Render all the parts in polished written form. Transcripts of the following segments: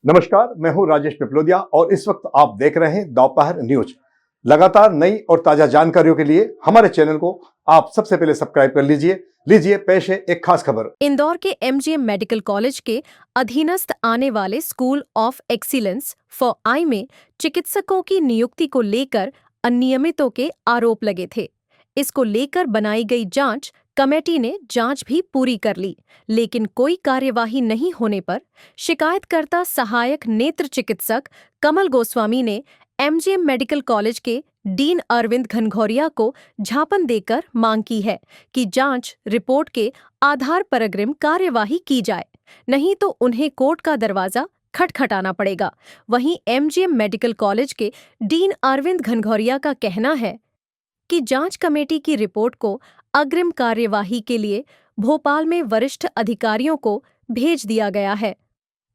नमस्कार, मैं हूं राजेश पिपलोदिया और इस वक्त आप देख रहे हैं दोपहर न्यूज। लगातार नई और ताजा जानकारियों के लिए हमारे चैनल को आप सबसे पहले सब्सक्राइब कर लीजिए पेश है एक खास खबर। इंदौर के एमजीएम मेडिकल कॉलेज के अधीनस्थ आने वाले school of excellence for I में चिकित्सकों की नियुक्ति को लेकर अनियमितों के आरोप लगे थे। इसको लेकर बनाई गई जांच कमेटी ने जांच भी पूरी कर ली, लेकिन कोई कार्यवाही नहीं होने पर शिकायतकर्ता सहायक नेत्र चिकित्सक कमल गोस्वामी ने एमजीएम मेडिकल कॉलेज के डीन अरविंद घनघोरिया को झापन देकर मांग की है कि जांच रिपोर्ट के आधार पर अग्रिम कार्यवाही की जाए, नहीं तो उन्हें कोर्ट का दरवाजा खटखटाना पड़ेगा। वहीं एमजीएम मेडिकल कॉलेज के डीन अरविंद घनघोरिया का कहना है कि जांच कमेटी की रिपोर्ट को अग्रिम कार्यवाही के लिए भोपाल में वरिष्ठ अधिकारियों को भेज दिया गया है।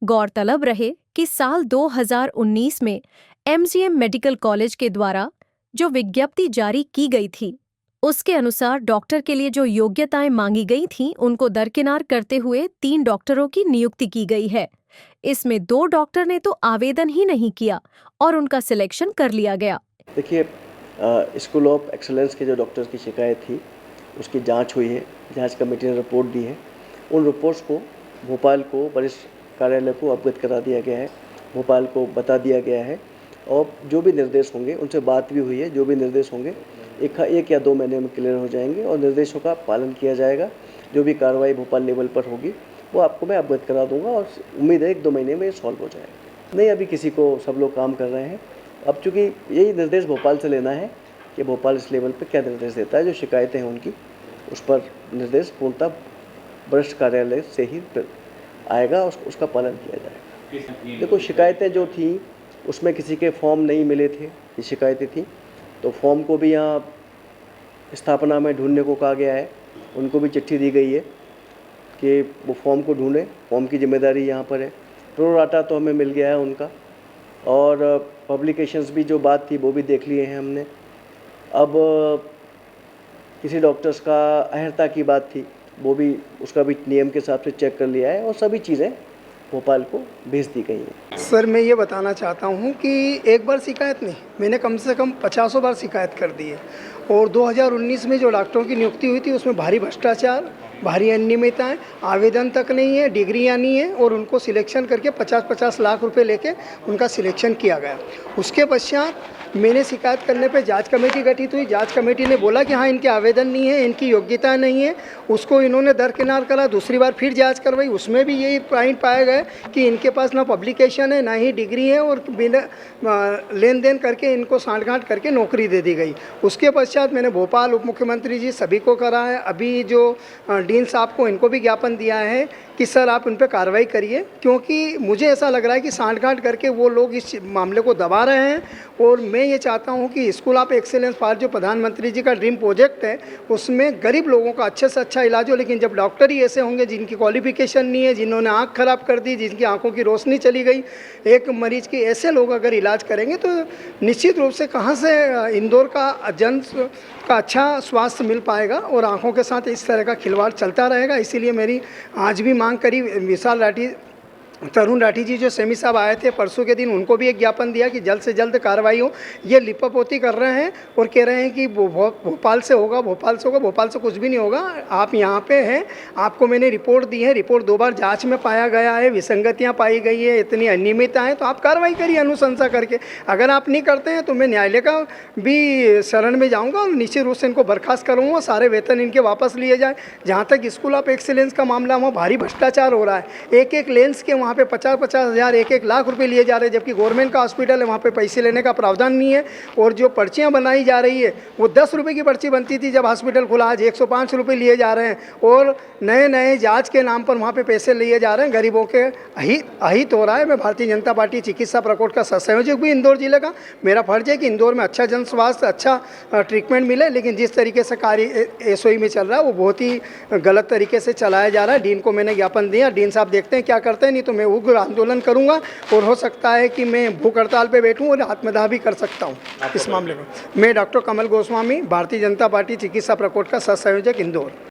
गौरतलब रहे कि साल 2019 में एमजीएम मेडिकल कॉलेज के द्वारा जो विज्ञप्ति जारी की गई थी, उसके अनुसार डॉक्टर के लिए जो योग्यताएं मांगी गई थीं, उनको दरकिनार करते हुए 3 डॉक्टरों की नियुक्ति की गई है। इसमें 2 डॉक्टर ने तो आवेदन ही नहीं किया और उनका सिलेक्शन कर लिया गया। देखिए, स्कूल ऑफ एक्सीलेंस के जो डॉक्टर्स की शिकायत थी उसकी जांच हुई है, जांच कमेटी ने रिपोर्ट दी है। उन रिपोर्ट्स को भोपाल को वरिष्ठ कार्यालय को अवगत करा दिया गया है, भोपाल को बता दिया गया है और जो भी निर्देश होंगे उनसे बात भी हुई है। जो भी निर्देश होंगे एक या 2 महीने में क्लियर हो जाएंगे और निर्देशों का पालन किया जाएगा। जो भी कार्रवाई भोपाल लेवल पर होगी वो आपको मैं अवगत करा दूंगा और उम्मीद है 1-2 महीने में ये सॉल्व हो जाएगा। नहीं, अभी किसी को सब लोग काम कर रहे हैं। अब चूँकि यही निर्देश भोपाल से लेना है कि भोपाल इस लेवल पर क्या निर्देश देता है, जो शिकायतें हैं उनकी उस पर निर्देश पूर्णतः वरिष्ठ कार्यालय से ही आएगा, उसका पालन किया जाएगा। देखो, शिकायतें जो थी उसमें किसी के फॉर्म नहीं मिले थे, ये शिकायतें थी, तो फॉर्म को भी यहाँ स्थापना में ढूंढने को कहा गया है। उनको भी चिट्ठी दी गई है कि वो फॉर्म को ढूंढें, फॉर्म की जिम्मेदारी यहाँ पर है। प्रो राटा तो हमें मिल गया है उनका और पब्लिकेशंस भी जो बात थी वो भी देख लिए हैं हमने। अब किसी डॉक्टर्स का अहर्ता की बात थी, वो भी उसका भी नियम के हिसाब से चेक कर लिया है और सभी चीज़ें भोपाल को भेज दी गई हैं। सर, मैं ये बताना चाहता हूँ कि एक बार शिकायत नहीं, मैंने कम से कम 50 बार शिकायत कर दी है और 2019 में जो डॉक्टरों की नियुक्ति हुई थी उसमें भारी भ्रष्टाचार, भारी अनियमितताएं, आवेदन तक नहीं है, डिग्रियां नहीं है और उनको सिलेक्शन करके 50-50 लाख रुपए लेके उनका सिलेक्शन किया गया। उसके पश्चात मैंने शिकायत करने पे जांच कमेटी गठित हुई। जांच कमेटी ने बोला कि हाँ, इनके आवेदन नहीं है, इनकी योग्यता नहीं है, उसको इन्होंने दरकिनार करा। दूसरी बार फिर जांच करवाई, उसमें भी यही पॉइंट पाया गया कि इनके पास ना पब्लिकेशन है ना ही डिग्री है और बिना लेन देन करके इनको सांठगांठ करके नौकरी दे दी गई। उसके पश्चात मैंने भोपाल उप मुख्यमंत्री जी सभी को करा है, अभी जो डीन साहब को इनको भी ज्ञापन दिया है कि सर आप उन पर कार्रवाई करिए, क्योंकि मुझे ऐसा लग रहा है कि सांठगांठ करके वो लोग इस मामले को दबा रहे हैं। और मैं ये चाहता हूँ कि स्कूल ऑफ एक्सीलेंस फॉर जो प्रधानमंत्री जी का ड्रीम प्रोजेक्ट है उसमें गरीब लोगों का अच्छे से अच्छा इलाज हो, लेकिन जब डॉक्टर ही ऐसे होंगे जिनकी क्वालिफिकेशन नहीं है, जिन्होंने आँख खराब कर दी, जिनकी आँखों की रोशनी चली गई, एक मरीज की, ऐसे लोग अगर इलाज करेंगे तो निश्चित रूप से कहाँ से इंदौर का जन का अच्छा स्वास्थ्य मिल पाएगा और आँखों के साथ इस तरह का खिलवाड़ चलता रहेगा। इसीलिए मेरी आज भी मांग करी। विशाल राठी, तरुण राठी जी जो सेमी साहब आए थे परसों के दिन, उनको भी एक ज्ञापन दिया कि जल्द से जल्द कार्रवाई हो। ये लिपापोती कर रहे हैं और कह रहे हैं कि भोपाल से होगा, भोपाल से होगा। भोपाल से कुछ भी नहीं होगा। आप यहाँ पे हैं, आपको मैंने रिपोर्ट दी है, रिपोर्ट 2 बार जांच में पाया गया है, विसंगतियाँ पाई गई है, इतनी अनियमितता है, तो आप कार्रवाई करिए अनुशंसा करके। अगर आप नहीं करते हैं तो मैं न्यायालय का भी शरण में जाऊँगा और निश्चित रूप से इनको बर्खास्त करूँगा, सारे वेतन इनके वापस लिए जाए। जहाँ तक स्कूल ऑफ एक्सीलेंस का मामला, वहाँ भारी भ्रष्टाचार हो रहा है। एक लेंस के वहाँ पे 50-50 हज़ार, 1-1 लाख रुपए लिए जा रहे हैं, जबकि गवर्नमेंट का हॉस्पिटल है, वहाँ पे पैसे लेने का प्रावधान नहीं है। और जो पर्चियाँ बनाई जा रही है वो 10 रुपये की पर्ची बनती थी जब हॉस्पिटल खुला, आज 105 रुपये लिए जा रहे हैं और नए जांच के नाम पर वहाँ पे पैसे लिए जा रहे हैं। गरीबों के अहित हो रहा है। मैं भारतीय जनता पार्टी चिकित्सा प्रकोष्ठ का सहसंयोजक भी इंदौर जिले का। मेरा फर्ज है कि इंदौर में अच्छा जन स्वास्थ्य, अच्छा ट्रीटमेंट मिले, लेकिन जिस तरीके से कार्य एसओई में चल रहा है वो बहुत ही गलत तरीके से चलाया जा रहा है। डीन को मैंने ज्ञापन दिया, डीन साहब देखते हैं क्या करते हैं, नहीं तो मैं उग्र आंदोलन करूंगा और हो सकता है कि मैं भूख हड़ताल पे बैठूं और आत्मदाह भी कर सकता हूं इस मामले में। मैं डॉक्टर कमल गोस्वामी, भारतीय जनता पार्टी चिकित्सा प्रकोष्ठ का सह संयोजक, इंदौर।